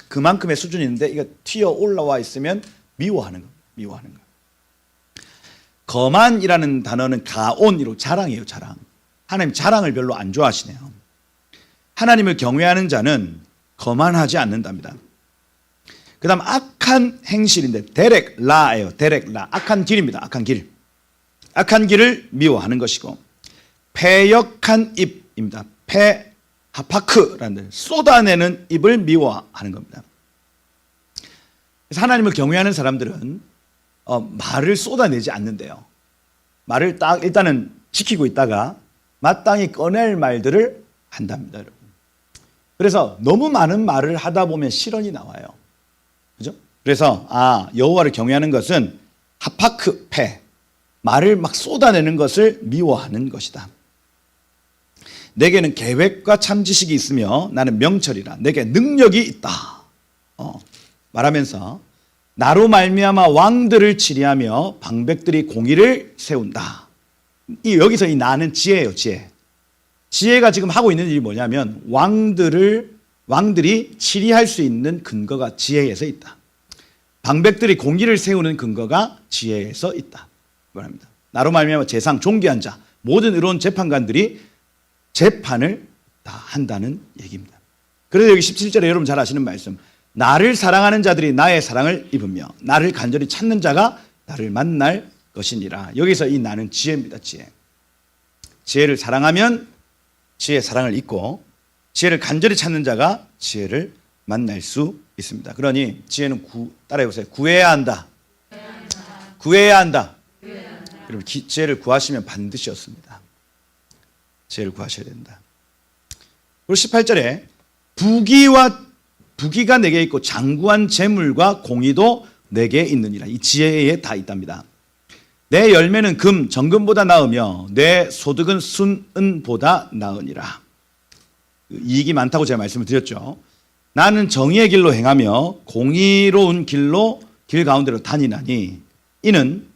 그만큼의 수준이 있는데 이거 튀어 올라와 있으면 미워하는 겁니다. 미워하는 거예요. 거만이라는 단어는 가온이로 자랑이에요. 자랑. 하나님 자랑을 별로 안 좋아하시네요. 하나님을 경외하는 자는 거만하지 않는답니다. 그 다음 악한 행실인데 데렉라예요. 데렉라. 악한 길입니다. 악한 길. 악한 길을 미워하는 것이고 패역한 입입니다. 하파크라는 쏟아내는 입을 미워하는 겁니다. 그래서 하나님을 경외하는 사람들은 말을 쏟아내지 않는데요. 말을 딱 일단은 지키고 있다가 마땅히 꺼낼 말들을 한답니다, 여러분. 그래서 너무 많은 말을 하다 보면 실언이 나와요. 그죠? 그래서 여호와를 경외하는 것은 하파크 패 말을 막 쏟아내는 것을 미워하는 것이다. 내게는 계획과 참 지식이 있으며 나는 명철이라. 내게 능력이 있다. 말하면서 나로 말미암아 왕들을 치리하며 방백들이 공의를 세운다. 여기서 이 나는 지혜예요. 지혜. 지혜가 지금 하고 있는 일이 뭐냐면 왕들이 치리할 수 있는 근거가 지혜에서 있다. 방백들이 공의를 세우는 근거가 지혜에서 있다. 말합니다. 나로 말미암아 재상 존귀한 자 모든 의로운 재판관들이 재판을 다 한다는 얘기입니다. 그래서 여기 17절에 여러분 잘 아시는 말씀. 나를 사랑하는 자들이 나의 사랑을 입으며 나를 간절히 찾는 자가 나를 만날 것이니라. 여기서 이 나는 지혜입니다. 지혜. 지혜를 사랑하면 지혜의 사랑을 입고 지혜를 간절히 찾는 자가 지혜를 만날 수 있습니다. 그러니 지혜는 따라해보세요. 구해야 한다. 구해야 한다. 여러분 지혜를 구하시면 반드시 얻습니다. 지혜를 구하셔야 된다. 그리고 18절에 부귀가 내게 있고 장구한 재물과 공의도 내게 있느니라. 이 지혜에 다 있답니다. 내 열매는 금, 정금보다 나으며 내 소득은 순은보다 나으니라. 이익이 많다고 제가 말씀을 드렸죠. 나는 정의의 길로 행하며 공의로운 길 가운데로 다니나니 이는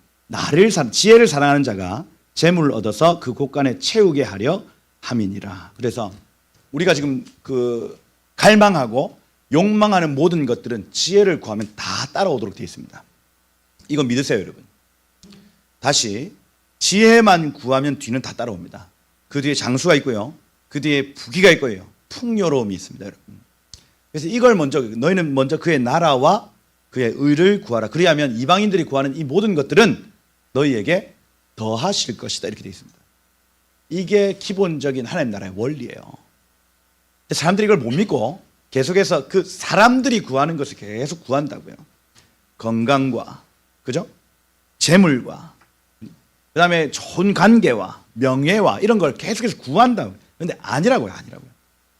지혜를 사랑하는 자가 재물을 얻어서 그 곳간에 채우게 하려 함이니라. 그래서 우리가 지금 갈망하고 욕망하는 모든 것들은 지혜를 구하면 다 따라오도록 되어 있습니다. 이거 믿으세요, 여러분. 다시 지혜만 구하면 뒤는 다 따라옵니다. 그 뒤에 장수가 있고요. 그 뒤에 부귀가 있고요. 풍요로움이 있습니다, 여러분. 그래서 이걸 너희는 먼저 그의 나라와 그의 의를 구하라. 그리하면 이방인들이 구하는 이 모든 것들은 너희에게 더하실 것이다. 이렇게 되어 있습니다. 이게 기본적인 하나님 나라의 원리예요. 사람들이 이걸 못 믿고 계속해서 그 사람들이 구하는 것을 계속 구한다고요. 건강과, 그죠? 재물과, 그 다음에 좋은 관계와 명예와 이런 걸 계속해서 구한다고요. 그런데 아니라고요.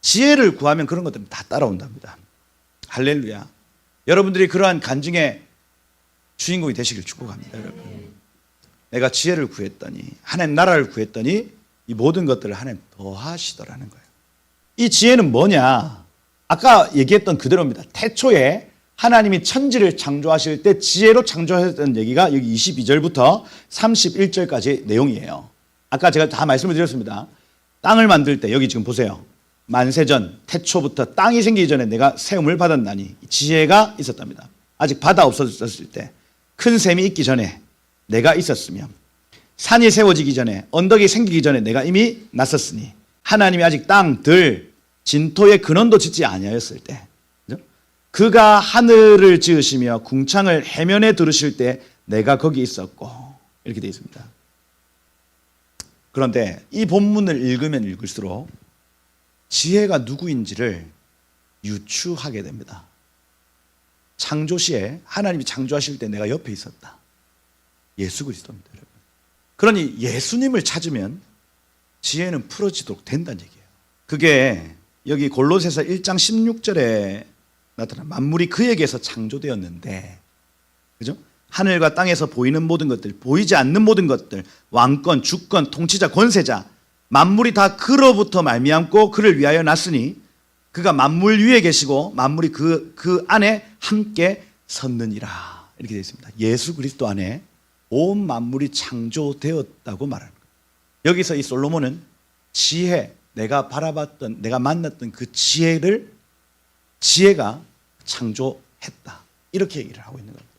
지혜를 구하면 그런 것들은 다 따라온답니다. 할렐루야. 여러분들이 그러한 간증에 주인공이 되시길 축복합니다, 여러분. 내가 지혜를 구했더니, 하나님 나라를 구했더니 이 모든 것들을 하나님 더하시더라는 거예요. 이 지혜는 뭐냐? 아까 얘기했던 그대로입니다. 태초에 하나님이 천지를 창조하실 때 지혜로 창조하셨다는 얘기가 여기 22절부터 31절까지 내용이에요. 아까 제가 다 말씀을 드렸습니다. 땅을 만들 때 여기 지금 보세요. 만세전 태초부터 땅이 생기기 전에 내가 세움을 받았나니 지혜가 있었답니다. 아직 바다 없어졌을 때 큰 샘이 있기 전에 내가 있었으며 산이 세워지기 전에 언덕이 생기기 전에 내가 이미 났었으니 하나님이 아직 땅, 들, 진토의 근원도 짓지 아니하였을 때 그가 하늘을 지으시며 궁창을 해면에 두르실 때 내가 거기 있었고 이렇게 되어 있습니다. 그런데 이 본문을 읽으면 읽을수록 지혜가 누구인지를 유추하게 됩니다. 창조 시에 하나님이 창조하실 때 내가 옆에 있었다. 예수 그리스도입니다, 여러분. 그러니 예수님을 찾으면 지혜는 풀어지도록 된다는 얘기예요. 그게 여기 골로새서 1장 16절에 나타난 만물이 그에게서 창조되었는데, 그죠? 하늘과 땅에서 보이는 모든 것들, 보이지 않는 모든 것들, 왕권, 주권, 통치자, 권세자, 만물이 다 그로부터 말미암고 그를 위하여 났으니 그가 만물 위에 계시고 만물이 그 안에 함께 섰느니라. 이렇게 되어 있습니다. 예수 그리스도 안에 온 만물이 창조되었다고 말하는 거예요. 여기서 이 솔로몬은 지혜, 내가 바라봤던, 내가 만났던 그 지혜가 창조했다. 이렇게 얘기를 하고 있는 겁니다.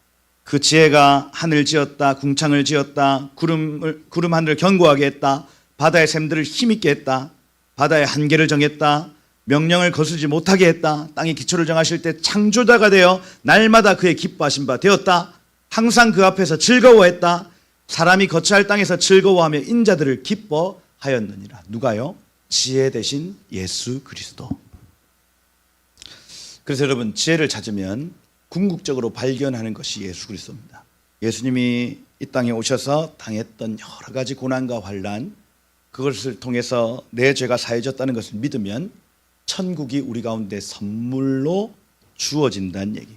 그 지혜가 하늘 지었다, 궁창을 지었다, 구름 하늘을 견고하게 했다, 바다의 샘들을 힘있게 했다, 바다의 한계를 정했다, 명령을 거스르지 못하게 했다, 땅의 기초를 정하실 때 창조자가 되어 날마다 그의 기뻐하신 바 되었다, 항상 그 앞에서 즐거워했다, 사람이 거처할 땅에서 즐거워하며 인자들을 기뻐하였느니라. 누가요? 지혜 대신 예수 그리스도. 그래서 여러분, 지혜를 찾으면 궁극적으로 발견하는 것이 예수 그리스도입니다. 예수님이 이 땅에 오셔서 당했던 여러 가지 고난과 환난, 그것을 통해서 내 죄가 사해졌다는 것을 믿으면 천국이 우리 가운데 선물로 주어진다는 얘기.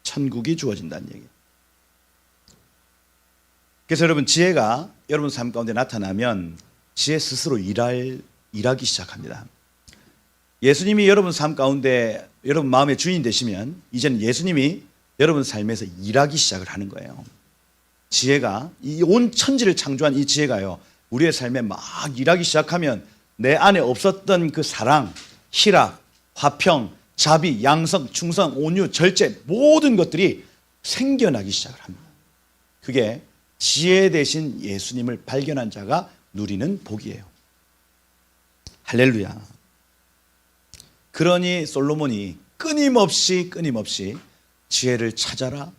천국이 주어진다는 얘기. 그래서 여러분, 지혜가 여러분 삶 가운데 나타나면 지혜 스스로 일하기 시작합니다. 예수님이 여러분 삶 가운데 여러분 마음의 주인 되시면 이제는 예수님이 여러분 삶에서 일하기 시작을 하는 거예요. 지혜가, 이 온 천지를 창조한 이 지혜가요, 우리의 삶에 막 일하기 시작하면 내 안에 없었던 그 사랑, 희락, 화평, 자비, 양성, 충성, 온유, 절제, 모든 것들이 생겨나기 시작을 합니다. 그게 지혜 대신 예수님을 발견한 자가 누리는 복이에요. 할렐루야. 그러니 솔로몬이 끊임없이 지혜를 찾아라,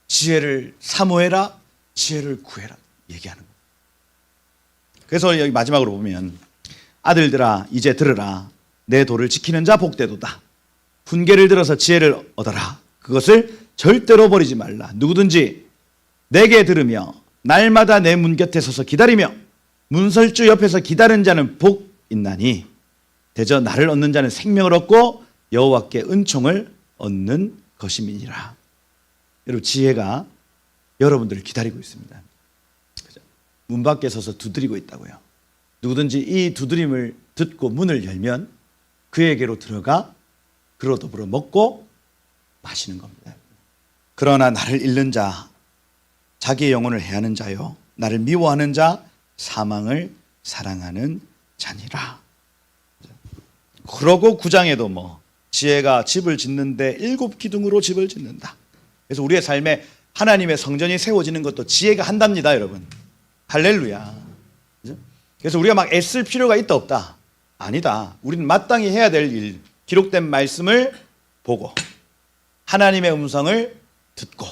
지혜를 사모해라, 지혜를 구해라 얘기하는 거예요. 그래서 여기 마지막으로 보면 아들들아 이제 들으라, 내 도를 지키는 자 복되도다. 훈계를 들어서 지혜를 얻어라. 그것을 절대로 버리지 말라. 누구든지 내게 들으며 날마다 내 문 곁에 서서 기다리며 문설주 옆에서 기다리는 자는 복 있나니 대저 나를 얻는 자는 생명을 얻고 여호와께 은총을 얻는 것임이니라. 여러분, 지혜가 여러분들을 기다리고 있습니다. 문 밖에 서서 두드리고 있다고요. 누구든지 이 두드림을 듣고 문을 열면 그에게로 들어가 그로 더불어 먹고 마시는 겁니다. 그러나 나를 잃는 자, 자기의 영혼을 해하는 자요, 나를 미워하는 자, 사망을 사랑하는 자니라. 그러고 9장에도 지혜가 집을 짓는데 7기둥으로 집을 짓는다. 그래서 우리의 삶에 하나님의 성전이 세워지는 것도 지혜가 한답니다, 여러분. 할렐루야. 그래서 우리가 막 애쓸 필요가 있다 없다? 아니다. 우리는 마땅히 해야 될 일, 기록된 말씀을 보고 하나님의 음성을 듣고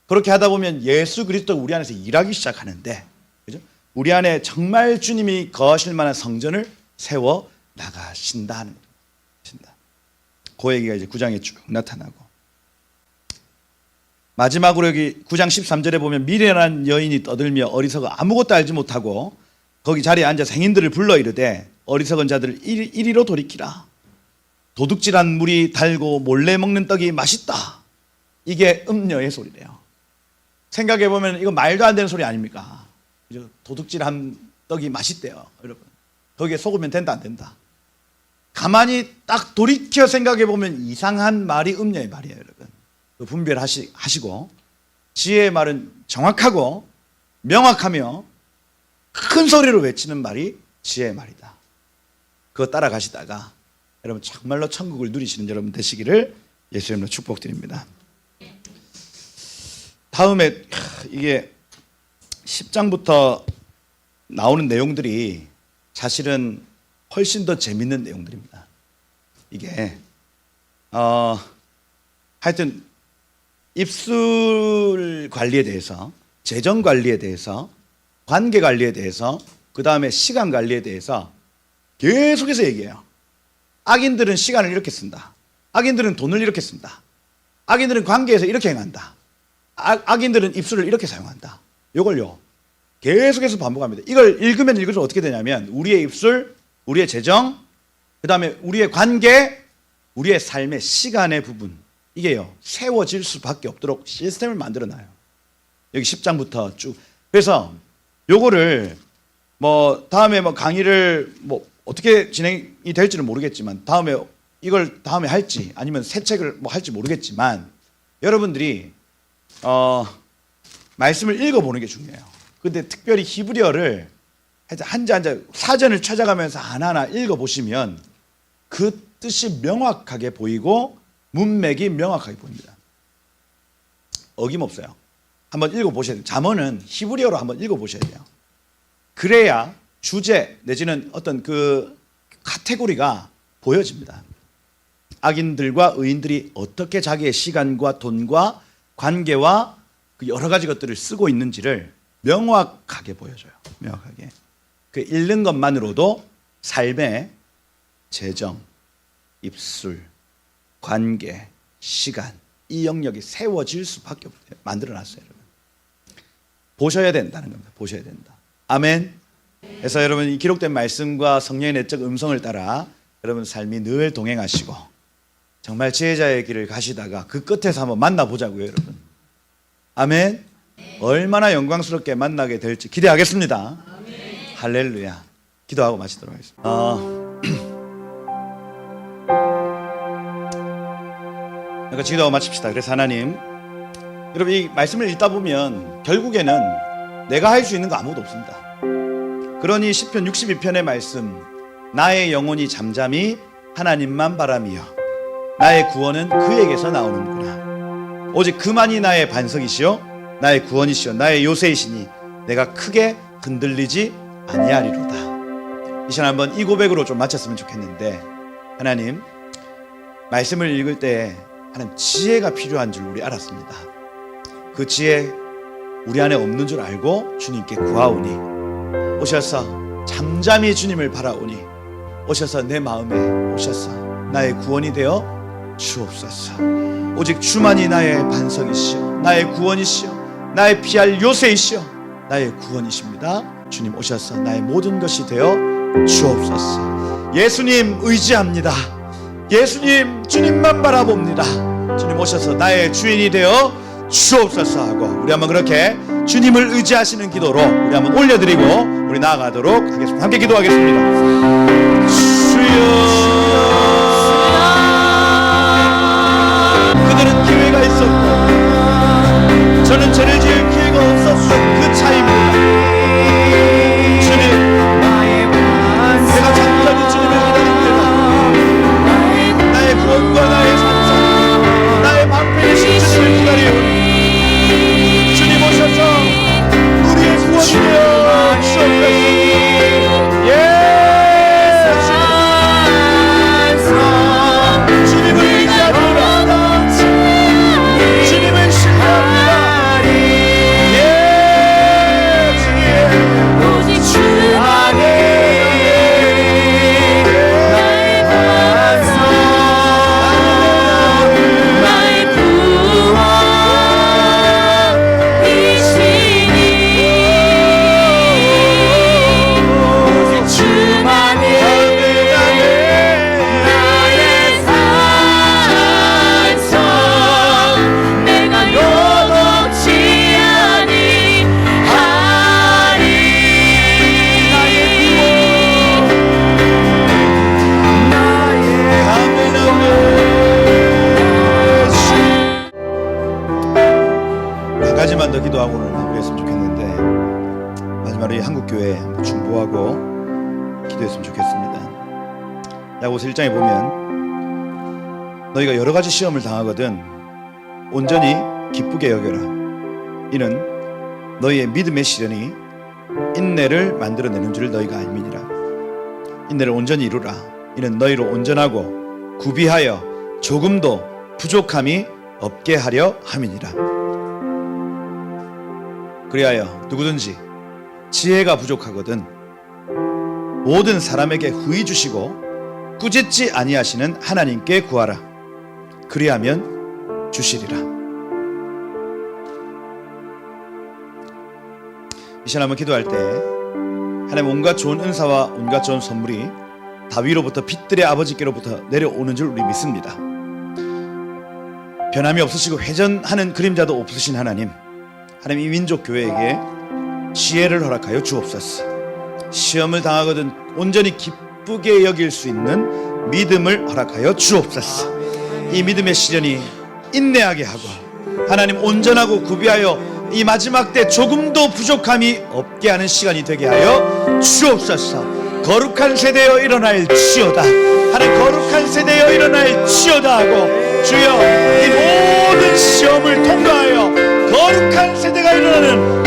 그렇게 하다 보면 예수 그리스도가 우리 안에서 일하기 시작하는데, 그죠? 우리 안에 정말 주님이 거하실 만한 성전을 세워 나가신다 하는 겁니다. 그 얘기가 이제 9장에 쭉 나타나고, 마지막으로 여기 9장 13절에 보면 미련한 여인이 떠들며 어리석어 아무것도 알지 못하고 거기 자리에 앉아서 행인들을 불러 이르되 어리석은 자들을 이리로 돌이키라. 도둑질한 물이 달고 몰래 먹는 떡이 맛있다. 이게 음녀의 소리래요. 생각해 보면 이거 말도 안 되는 소리 아닙니까? 그죠? 도둑질한 떡이 맛있대요, 여러분. 거기에 속으면 된다 안 된다. 가만히 딱 돌이켜 생각해 보면 이상한 말이 음녀의 말이에요, 여러분. 분별하시고 지혜의 말은 정확하고 명확하며 큰 소리로 외치는 말이 지혜의 말이다. 그거 따라가시다가 여러분 정말로 천국을 누리시는 여러분 되시기를 예수 이름으로 축복드립니다. 다음에 이게 10장부터 나오는 내용들이 사실은 훨씬 더 재밌는 내용들입니다. 이게 하여튼 입술 관리에 대해서, 재정 관리에 대해서, 관계 관리에 대해서, 그 다음에 시간 관리에 대해서 계속해서 얘기해요. 악인들은 시간을 이렇게 쓴다. 악인들은 돈을 이렇게 쓴다. 악인들은 관계에서 이렇게 행한다. 악인들은 입술을 이렇게 사용한다. 이걸요 계속해서 반복합니다. 이걸 읽으면 읽을수록 어떻게 되냐면 우리의 입술, 우리의 재정, 그 다음에 우리의 관계, 우리의 삶의 시간의 부분, 이게요 세워질 수밖에 없도록 시스템을 만들어놔요. 여기 10장부터 쭉. 그래서 요거를 뭐 다음에 뭐 강의를 뭐 어떻게 진행이 될지는 모르겠지만 다음에 이걸 다음에 할지 아니면 새 책을 뭐 할지 모르겠지만 여러분들이 말씀을 읽어보는 게 중요해요. 근데 특별히 히브리어를 한자 사전을 찾아가면서 하나하나 읽어보시면 그 뜻이 명확하게 보이고 문맥이 명확하게 보입니다. 어김없어요. 한번 읽어보셔야 돼요. 잠언은 히브리어로 한번 읽어보셔야 돼요. 그래야 주제 내지는 어떤 그 카테고리가 보여집니다. 악인들과 의인들이 어떻게 자기의 시간과 돈과 관계와 그 여러 가지 것들을 쓰고 있는지를 명확하게 보여줘요. 명확하게. 그 읽는 것만으로도 삶의 재정, 입술, 관계, 시간, 이 영역이 세워질 수밖에 없어요. 만들어놨어요, 여러분. 보셔야 된다는 겁니다. 보셔야 된다. 아멘. 그래서 여러분 이 기록된 말씀과 성령의 내적 음성을 따라 여러분 삶이 늘 동행하시고 정말 지혜자의 길을 가시다가 그 끝에서 한번 만나보자고요, 여러분. 아멘. 얼마나 영광스럽게 만나게 될지 기대하겠습니다. 할렐루야. 기도하고 마치도록 하겠습니다. 그러니까 기도하고 마칩시다. 그래서 하나님, 여러분 이 말씀을 읽다 보면 결국에는 내가 할 수 있는 거 아무것도 없습니다. 그러니 시편 62편의 말씀, 나의 영혼이 잠잠히 하나님만 바라며 나의 구원은 그에게서 나오는구나. 오직 그만이 나의 반석이시요 나의 구원이시요 나의 요새이시니 내가 크게 흔들리지 아니하리로다. 이 시간 한번 이 고백으로 좀 마쳤으면 좋겠는데, 하나님 말씀을 읽을 때 하나님 지혜가 필요한 줄 우리 알았습니다. 그 지혜 우리 안에 없는 줄 알고 주님께 구하오니 오셔서 잠잠히 주님을 바라오니 오셔서 내 마음에 오셔서 나의 구원이 되어 주옵소서. 오직 주만이 나의 반석이시여 나의 구원이시여 나의 피할 요새이시여 나의 구원이십니다. 주님 오셔서 나의 모든 것이 되어 주옵소서. 예수님 의지합니다. 예수님 주님만 바라봅니다. 주님 오셔서 나의 주인이 되어 주옵소서 하고 우리 한번 그렇게 주님을 의지하시는 기도로 우리 한번 올려드리고 우리 나아가도록 하겠습니다. 함께 기도하겠습니다. 주여. 그들은 기회가 있었고 저는 죄를 지을 기회가 없었던 그 차이입니다. 주님, 내가 잠깐이 주님을 기다릴 때가 나의 구원과 나의 산상 나의 방패이신 주님을 기다리오니 주님 오셔서 우리의 구원이 되어 주옵소서. 예, 주님을 의지합니다. 주님을 신뢰합니다. 예, 주님 우리 한국교회 중보하고 기도했으면 좋겠습니다. 야고보서 1장에 보면 너희가 여러 가지 시험을 당하거든 온전히 기쁘게 여겨라. 이는 너희의 믿음의 시련이 인내를 만들어내는 줄 너희가 알미니라. 인내를 온전히 이루라. 이는 너희로 온전하고 구비하여 조금도 부족함이 없게 하려 함이니라. 그리하여 누구든지 지혜가 부족하거든 모든 사람에게 후히 주시고 꾸짖지 아니하시는 하나님께 구하라. 그리하면 주시리라. 이 시간 한번 기도할 때 하나님 온갖 좋은 은사와 온갖 좋은 선물이 다 위로부터 빛들의 아버지께로부터 내려오는 줄 우리 믿습니다. 변함이 없으시고 회전하는 그림자도 없으신 하나님, 하나님 이 민족 교회에게 지혜를 허락하여 주옵소서. 시험을 당하거든 온전히 기쁘게 여길 수 있는 믿음을 허락하여 주옵소서. 이 믿음의 시련이 인내하게 하고 하나님 온전하고 구비하여 이 마지막 때 조금도 부족함이 없게 하는 시간이 되게 하여 주옵소서. 거룩한 세대여 일어날지어다. 하나님 거룩한 세대여 일어날지어다 하고 주여 이 모든 시험을 통과하여 거룩한 세대가 일어나는